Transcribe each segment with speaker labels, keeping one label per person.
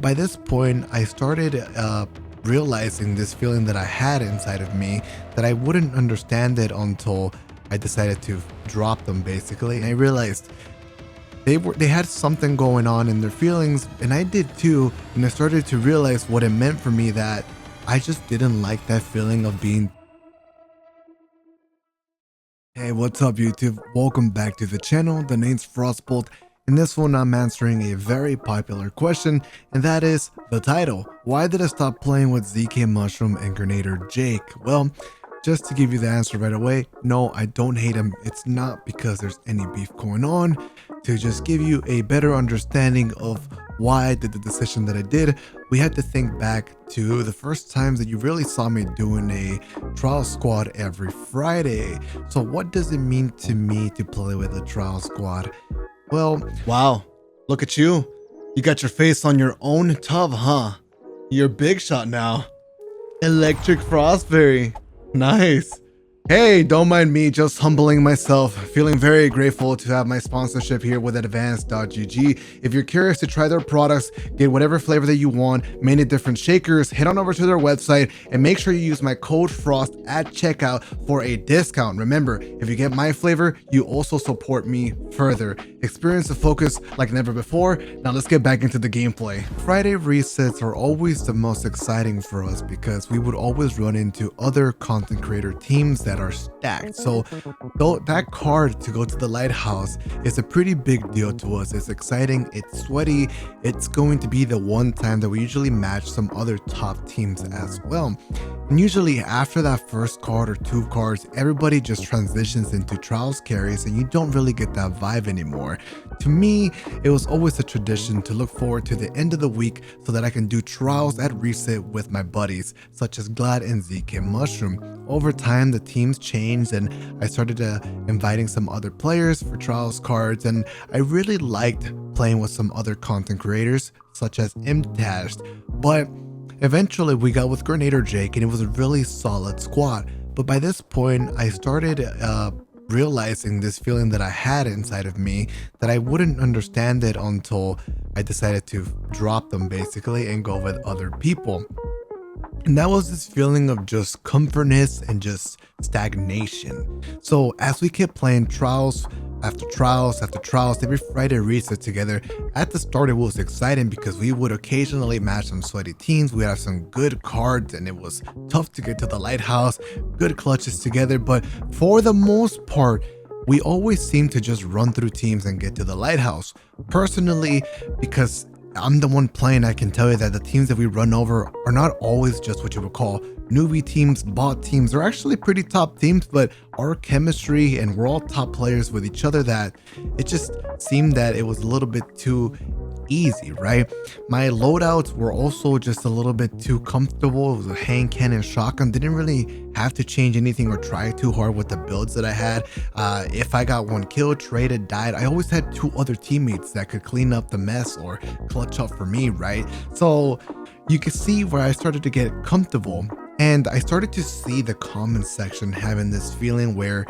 Speaker 1: by this point, I started realizing this feeling that I had inside of me, that I wouldn't understand it until I decided to drop them basically. And I realized they had something going on in their feelings, and I did too. And I started to realize what it meant for me, that I just didn't like that feeling of being. Hey, what's up YouTube? Welcome back to the channel. The name's IFrostBolt. In this one, I'm answering a very popular question, and that is the title. Why did I stop playing with ZkMushroom and Gernaderjake? Well, just to give you the answer right away, no, I don't hate him. It's not because there's any beef going on. To just give you a better understanding of why I did the decision that I did, we had to think back to the first times that you really saw me doing a trial squad every Friday. So what does it mean to me to play with a trial squad? Well, wow, look at you. You got your face on your own tub, huh? You're big shot now. Electric Frostberry. Nice. Hey, don't mind me, just humbling myself. Feeling very grateful to have my sponsorship here with advanced.gg. If you're curious to try their products, get whatever flavor that you want, many different shakers, head on over to their website and make sure you use my code FROST at checkout for a discount. Remember, if you get my flavor, you also support me further. Experience the focus like never before. Now let's get back into the gameplay. Friday resets are always the most exciting for us because we would always run into other content creator teams that are stacked. So though that card to go to the lighthouse is a pretty big deal to us. It's exciting, it's sweaty, it's going to be the one time that we usually match some other top teams as well. And usually after that first card or two cards, everybody just transitions into trials carries and you don't really get that vibe anymore. To me, it was always a tradition to look forward to the end of the week so that I can do trials at reset with my buddies such as Glad and ZkMushroom. Over time, the teams changed and I started inviting some other players for trials cards, and I really liked playing with some other content creators such as Imtashed. But eventually we got with Gernaderjake and it was a really solid squad. But by this point, I started realizing this feeling that I had inside of me, that I wouldn't understand it until I decided to drop them basically and go with other people. And that was this feeling of just comfortness and just stagnation. So as we kept playing trials after trials after trials, every Friday reset together, at the start it was exciting because we would occasionally match some sweaty teams. We had some good cards and it was tough to get to the lighthouse, good clutches together. But for the most part, we always seemed to just run through teams and get to the lighthouse. Personally, because I'm the one playing, I can tell you that the teams that we run over are not always just what you would call newbie teams, bot teams. They're actually pretty top teams, but our chemistry and we're all top players with each other, that it just seemed that it was a little bit too easy, right? My loadouts were also just a little bit too comfortable. It was a hand cannon shotgun. Didn't really have to change anything or try too hard with the builds that I had. If I got one kill, traded, died, I always had two other teammates that could clean up the mess or clutch up for me, right? So you can see where I started to get comfortable, and I started to see the comment section having this feeling where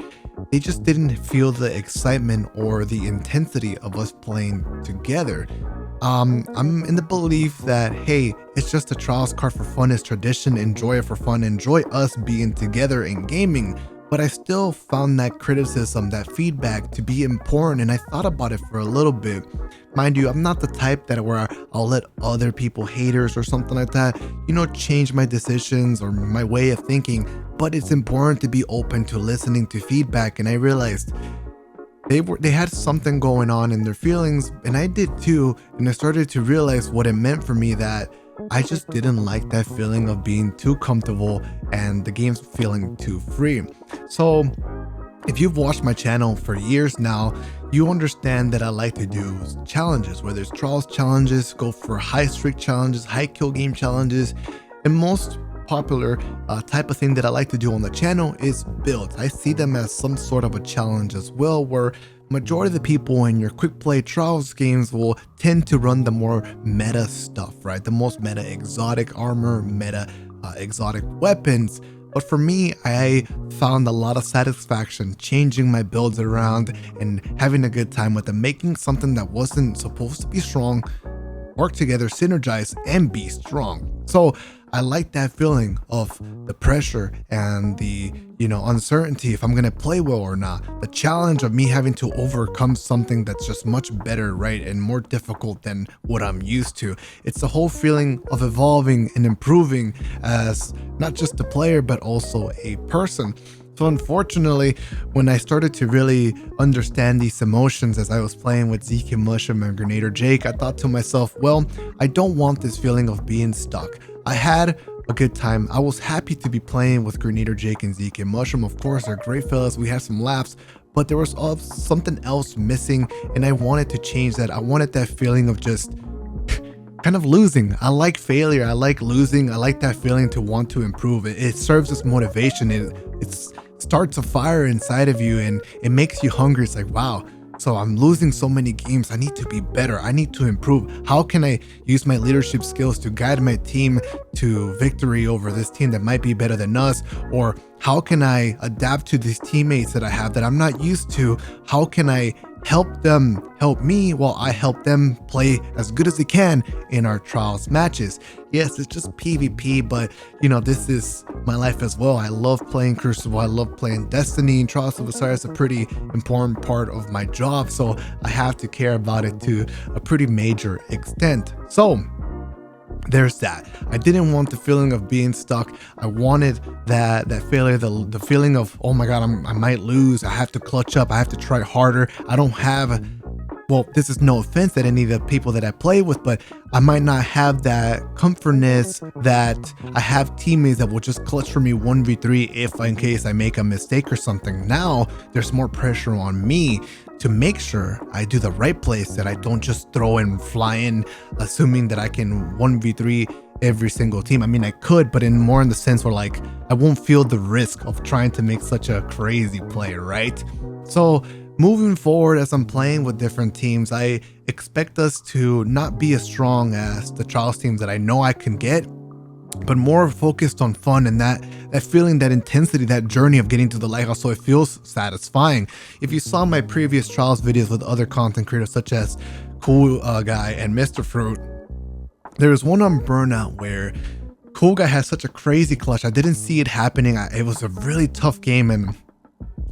Speaker 1: they just didn't feel the excitement or the intensity of us playing together. I'm in the belief that, hey, it's just a trials card for fun, it's tradition, enjoy it for fun, enjoy us being together in gaming. But I still found that criticism, that feedback to be important, and I thought about it for a little bit. Mind you, I'm not the type that where I'll let other people, haters or something like that, you know, change my decisions or my way of thinking. But it's important to be open to listening to feedback, and I realized they had something going on in their feelings, and I did too. And I started to realize what it meant for me, that I just didn't like that feeling of being too comfortable and the game's feeling too free. So if you've watched my channel for years now, you understand that I like to do challenges, whether it's trials challenges, go for high streak challenges, high kill game challenges, and most popular type of thing that I like to do on the channel is builds. I see them as some sort of a challenge as well, where majority of the people in your quick play trials games will tend to run the more meta stuff, right? The most meta exotic armor, meta exotic weapons. But for me, I found a lot of satisfaction changing my builds around and having a good time with them, making something that wasn't supposed to be strong work together, synergize, and be strong. So I like that feeling of the pressure and the, uncertainty if I'm going to play well or not. The challenge of me having to overcome something that's just much better, right? And more difficult than what I'm used to. It's the whole feeling of evolving and improving as not just a player, but also a person. So unfortunately, when I started to really understand these emotions as I was playing with ZkMushroom and Gernaderjake, I thought to myself, well, I don't want this feeling of being stuck. I had a good time. I was happy to be playing with Gernaderjake and ZkMushroom. Of course, they're great fellas. We had some laughs, but there was something else missing, and I wanted to change that. I wanted that feeling of just kind of losing. I like failure. I like losing. I like that feeling to want to improve. It serves as motivation. It starts a fire inside of you, and it makes you hungry. It's like, wow, so I'm losing so many games. I need to be better. I need to improve. How can I use my leadership skills to guide my team to victory over this team that might be better than us? Or how can I adapt to these teammates that I have that I'm not used to? How can I help them help me while I help them play as good as they can in our trials matches? Yes, it's just PvP, but this is my life as well. I love playing Crucible. I love playing Destiny, and Trials of Osiris is a pretty important part of my job, so I have to care about it to a pretty major extent. So there's that. I didn't want the feeling of being stuck. I wanted that failure, the feeling of, oh my god, I might lose. I have to clutch up. I have to try harder. I don't have, well, this is no offense at any of the people that I play with, but I might not have that comfortness that I have teammates that will just clutch for me 1v3 if in case I make a mistake or something. Now there's more pressure on me to make sure I do the right place, that I don't just throw and fly in assuming that I can 1v3 every single team. I mean, I could, but more in the sense where like I won't feel the risk of trying to make such a crazy play, right? So moving forward, as I'm playing with different teams, I expect us to not be as strong as the trials teams that I know I can get, but more focused on fun and that feeling, that intensity, that journey of getting to the lighthouse, so it feels satisfying. If you saw my previous trials videos with other content creators such as Cool Guy and Mr. Fruit, there was one on Burnout where Cool Guy has such a crazy clutch. I didn't see it happening. It was a really tough game, and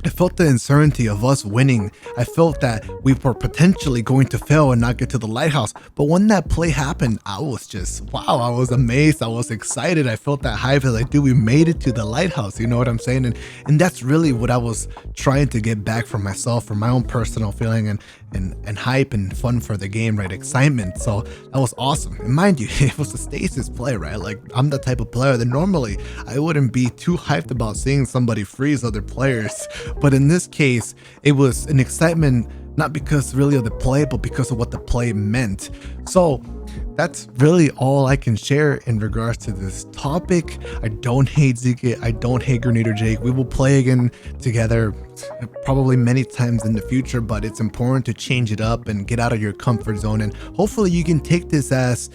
Speaker 1: I felt the uncertainty of us winning. I felt that we were potentially going to fail and not get to the lighthouse. But when that play happened, I was just, wow, I was amazed. I was excited. I felt that hype. I was like, dude, we made it to the lighthouse. You know what I'm saying? And that's really what I was trying to get back from myself, from my own personal feeling and hype and fun for the game, right? Excitement. So that was awesome. And mind you, it was a stasis play, right? Like, I'm the type of player that normally I wouldn't be too hyped about seeing somebody freeze other players. But in this case, it was an excitement, not because really of the play, but because of what the play meant. So that's really all I can share in regards to this topic. I don't hate Zk. I don't hate Gernaderjake. We will play again together probably many times in the future, but it's important to change it up and get out of your comfort zone. And hopefully you can take this as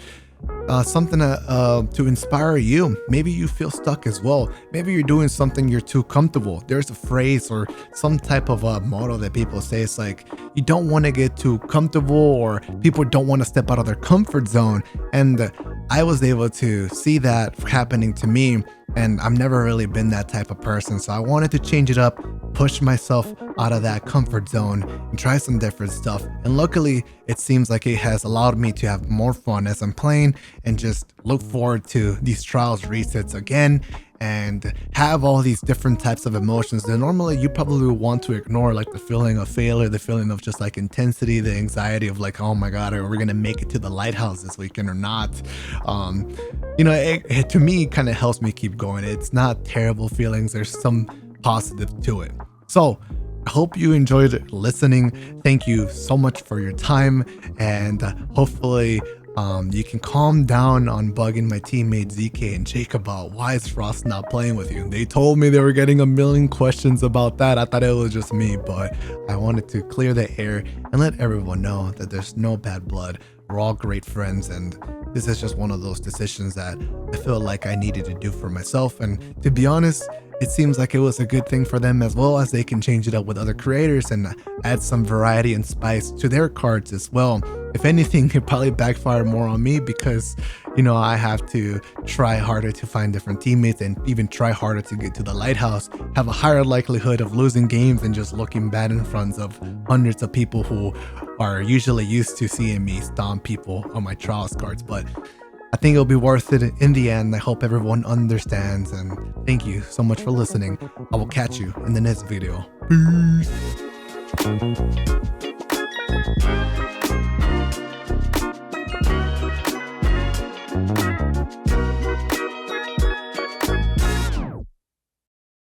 Speaker 1: something to inspire you. Maybe you feel stuck as well. Maybe you're doing something you're too comfortable. There's a phrase or some type of motto that people say. It's like, you don't want to get too comfortable, or people don't want to step out of their comfort zone. And I was able to see that happening to me, and I've never really been that type of person. So I wanted to change it up, push myself out of that comfort zone and try some different stuff. And luckily, it seems like it has allowed me to have more fun as I'm playing, and just look forward to these trials resets again and have all these different types of emotions that normally you probably want to ignore, like the feeling of failure, the feeling of just like intensity, the anxiety of like, oh my god, are we gonna make it to the lighthouse this weekend or not? It to me kind of helps me keep going. It's not terrible feelings. There's some positive to it. So I hope you enjoyed listening. Thank you so much for your time, and hopefully you can calm down on bugging my teammates ZK and Jake about why is Frost not playing with you. They told me they were getting a million questions about that. I thought it was just me, but I wanted to clear the air and let everyone know that there's no bad blood. We're all great friends, and this is just one of those decisions that I feel like I needed to do for myself. And to be honest, it seems like it was a good thing for them as well, as they can change it up with other creators and add some variety and spice to their cards as well. If anything, it probably backfired more on me because, you know, I have to try harder to find different teammates and even try harder to get to the lighthouse, have a higher likelihood of losing games and just looking bad in front of hundreds of people who are usually used to seeing me stomp people on my trials cards. But I think it'll be worth it in the end. I hope everyone understands, and thank you so much for listening. I will catch you in the next video. Peace.